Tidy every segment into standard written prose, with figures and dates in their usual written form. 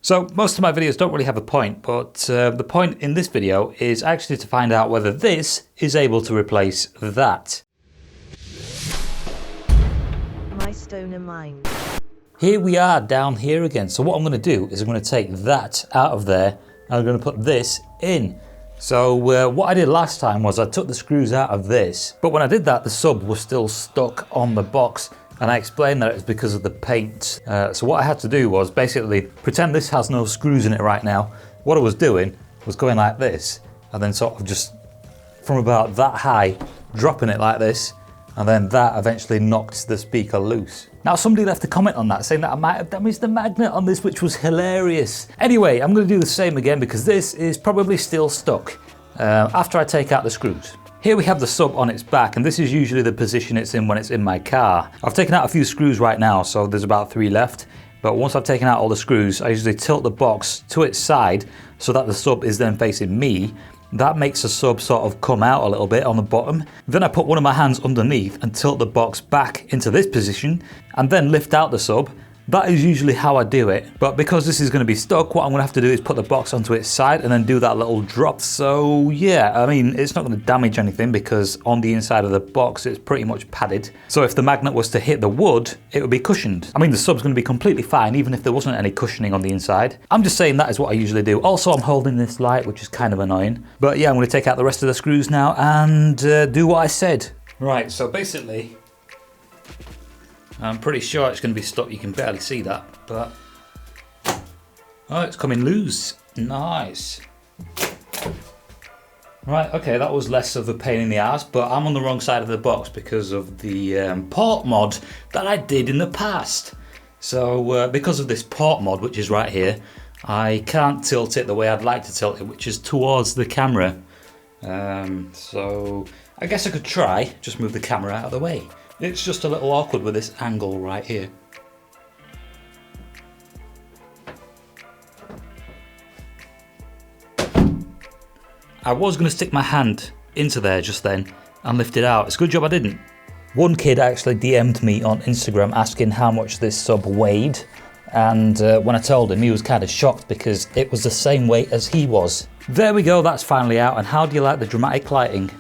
So most of my videos don't really have a point, but the point in this video is actually to find out whether this is able to replace that. My stoner mind. Here we are down here again. So what I'm going to do is I'm going to take that out of there and I'm going to put this in. So what I did last time was I took the screws out of this, but when I did that the sub was still stuck on the box. And I explained that it's because of the paint. So what I had to do was basically pretend this has no screws in it right now. What I was doing was going like this and then sort of just from about that high dropping it like this, and then that eventually knocked the speaker loose. Now somebody left a comment on that saying that I might have damaged the magnet on this, which was hilarious. Anyway, I'm going to do the same again because this is probably still stuck after I take out the screws. Here we have the sub on its back, and this is usually the position it's in when it's in my car. I've taken out a few screws right now, so there's about 3 left. But once I've taken out all the screws, I usually tilt the box to its side so that the sub is then facing me. That makes the sub sort of come out a little bit on the bottom. Then I put one of my hands underneath and tilt the box back into this position and then lift out the sub. That is usually how I do it, but because this is going to be stuck, what I'm going to have to do is put the box onto its side and then do that little drop. So yeah, I mean, it's not going to damage anything because on the inside of the box it's pretty much padded. So if the magnet was to hit the wood, it would be cushioned. I mean, the sub's going to be completely fine even if there wasn't any cushioning on the inside. I'm just saying that is what I usually do. Also, I'm holding this light, which is kind of annoying. But yeah, I'm going to take out the rest of the screws now and do what I said. Right, so basically, I'm pretty sure it's going to be stuck. You can barely see that, but oh, it's coming loose. Nice. Right, okay, that was less of a pain in the ass, but I'm on the wrong side of the box because of the port mod that I did in the past. So because of this port mod, which is right here, I can't tilt it the way I'd like to tilt it, which is towards the camera. So I guess I could try, just move the camera out of the way. It's just a little awkward with this angle right here. I was going to stick my hand into there just then and lift it out. It's a good job I didn't. One kid actually DM'd me on Instagram asking how much this sub weighed, and when I told him, he was kind of shocked because it was the same weight as he was. There we go, that's finally out. And how do you like the dramatic lighting?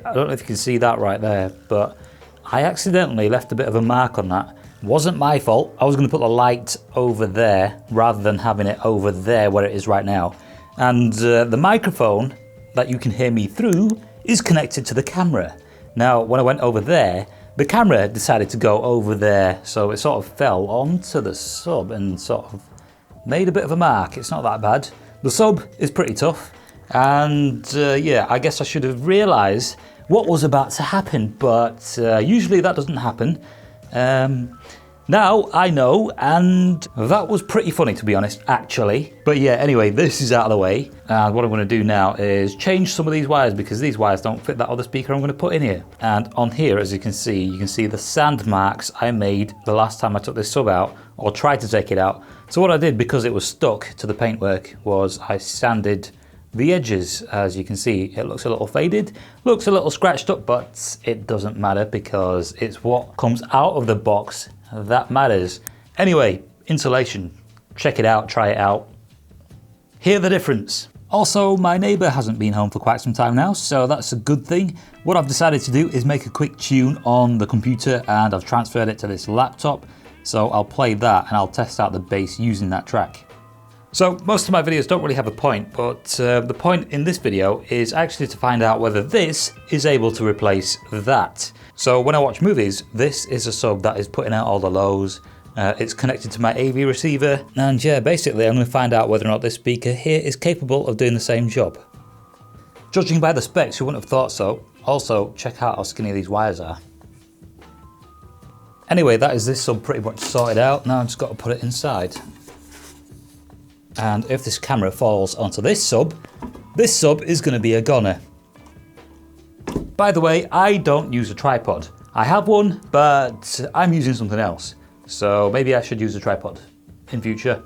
I don't know if you can see that right there, but I accidentally left a bit of a mark on that. Wasn't my fault. I was going to put the light over there rather than having it over there where it is right now. And the microphone that you can hear me through is connected to the camera. Now, when I went over there, the camera decided to go over there, so it sort of fell onto the sub and sort of made a bit of a mark. It's not that bad. The sub is pretty tough, and yeah, I guess I should have realised what was about to happen, but usually that doesn't happen. Now I know, and that was pretty funny, to be honest, actually. But yeah, anyway, this is out of the way, and what I'm going to do now is change some of these wires because these wires don't fit that other speaker I'm going to put in here. And on here, as you can see the sand marks I made the last time I took this sub out, or tried to take it out. So what I did, because it was stuck to the paintwork, was I sanded the edges. As you can see, it looks a little faded, looks a little scratched up, but it doesn't matter because it's what comes out of the box that matters. Anyway, insulation, check it out, try it out, hear the difference. Also, my neighbour hasn't been home for quite some time now, so that's a good thing. What I've decided to do is make a quick tune on the computer, and I've transferred it to this laptop, so I'll play that and I'll test out the bass using that track. So most of my videos don't really have a point, but the point in this video is actually to find out whether this is able to replace that. So when I watch movies, this is a sub that is putting out all the lows. It's connected to my AV receiver, and yeah, basically I'm going to find out whether or not this speaker here is capable of doing the same job. Judging by the specs, you wouldn't have thought so. Also, check out how skinny these wires are. Anyway, that is this sub pretty much sorted out. Now I've just got to put it inside. And if this camera falls onto this sub is going to be a goner. By the way, I don't use a tripod. I have one, but I'm using something else. So maybe I should use a tripod in future,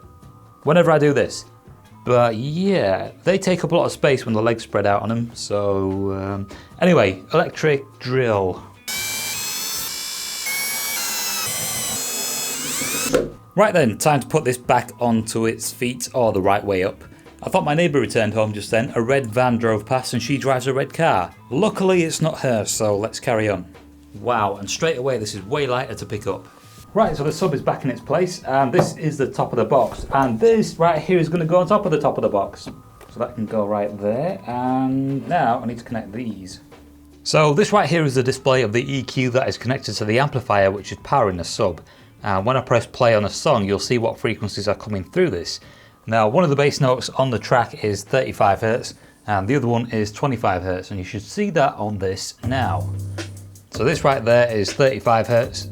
whenever I do this. But yeah, they take up a lot of space when the legs spread out on them. So anyway, electric drill. Right then, time to put this back onto its feet, or the right way up. I thought my neighbour returned home just then. A red van drove past and she drives a red car. Luckily it's not her, so let's carry on. Wow, and straight away this is way lighter to pick up. Right, so the sub is back in its place, and this is the top of the box, and this right here is going to go on top of the top of the box. So that can go right there, and now I need to connect these. So this right here is the display of the EQ that is connected to the amplifier, which is powering the sub. And when I press play on a song, you'll see what frequencies are coming through this. Now, one of the bass notes on the track is 35 Hz, and the other one is 25 Hz, and you should see that on this now. So this right there is 35 Hz.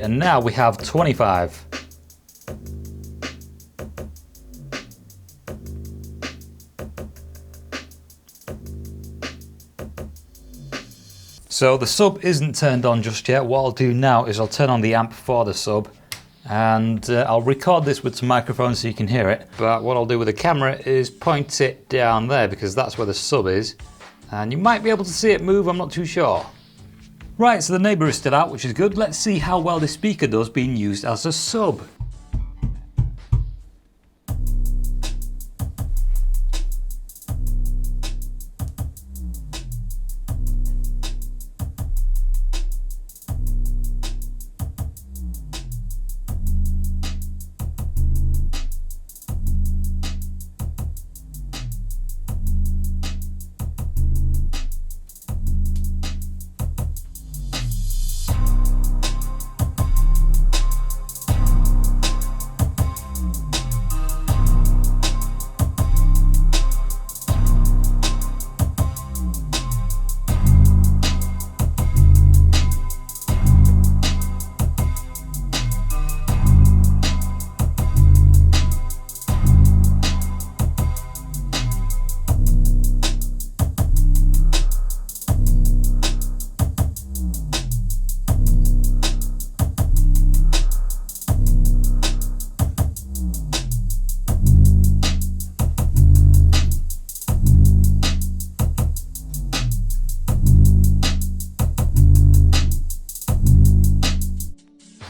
And now we have 25. So the sub isn't turned on just yet. What I'll do now is I'll turn on the amp for the sub, and I'll record this with some microphones so you can hear it. But what I'll do with the camera is point it down there, because that's where the sub is. And you might be able to see it move, I'm not too sure. Right, so the neighbour is still out, which is good. Let's see how well this speaker does being used as a sub.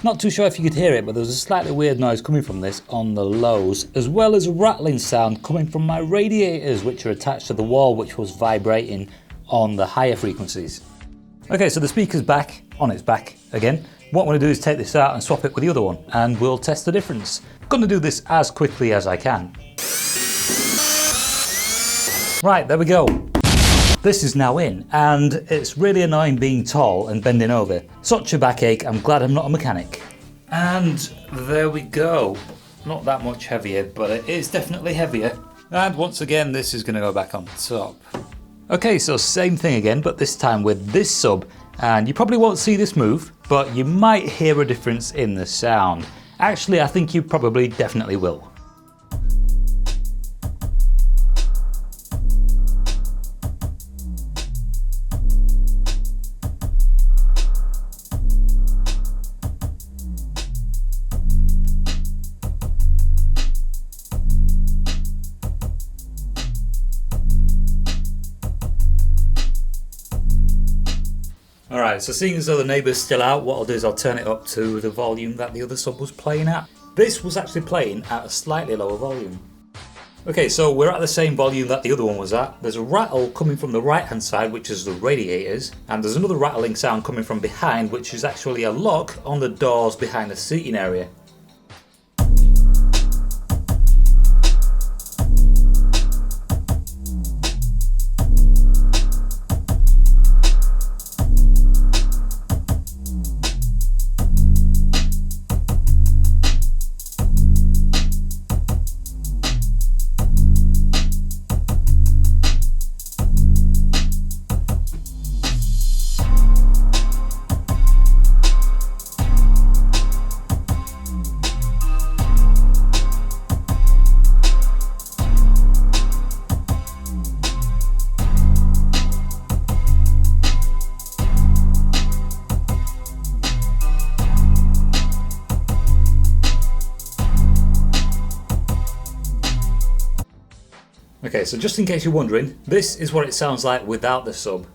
Not too sure if you could hear it, but there was a slightly weird noise coming from this on the lows, as well as a rattling sound coming from my radiators, which are attached to the wall, which was vibrating on the higher frequencies. Okay, so the speaker's back, on its back again. What I'm going to do is take this out and swap it with the other one, and we'll test the difference. I'm going to do this as quickly as I can. Right, there we go. This is now in, and it's really annoying being tall and bending over. Such a backache, I'm glad I'm not a mechanic. And there we go. Not that much heavier, but it is definitely heavier. And once again, this is going to go back on top. Okay, so same thing again, but this time with this sub. And you probably won't see this move, but you might hear a difference in the sound. Actually, I think you probably definitely will. Alright, so seeing as though the neighbour's still out, what I'll do is I'll turn it up to the volume that the other sub was playing at. This was actually playing at a slightly lower volume. Okay, so we're at the same volume that the other one was at. There's a rattle coming from the right hand side, which is the radiators, and there's another rattling sound coming from behind, which is actually a lock on the doors behind the seating area. Okay, so just in case you're wondering, this is what it sounds like without the sub.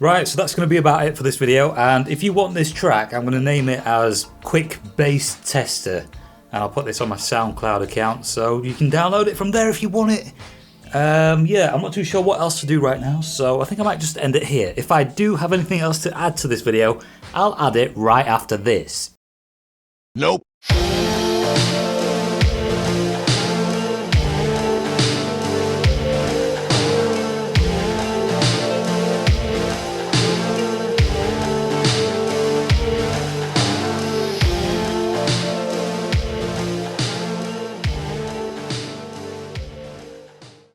Right, so that's going to be about it for this video, and if you want this track, I'm going to name it as Quick Bass Tester, and I'll put this on my SoundCloud account, so you can download it from there if you want it. Yeah, I'm not too sure what else to do right now, so I think I might just end it here. If I do have anything else to add to this video, I'll add it right after this. Nope.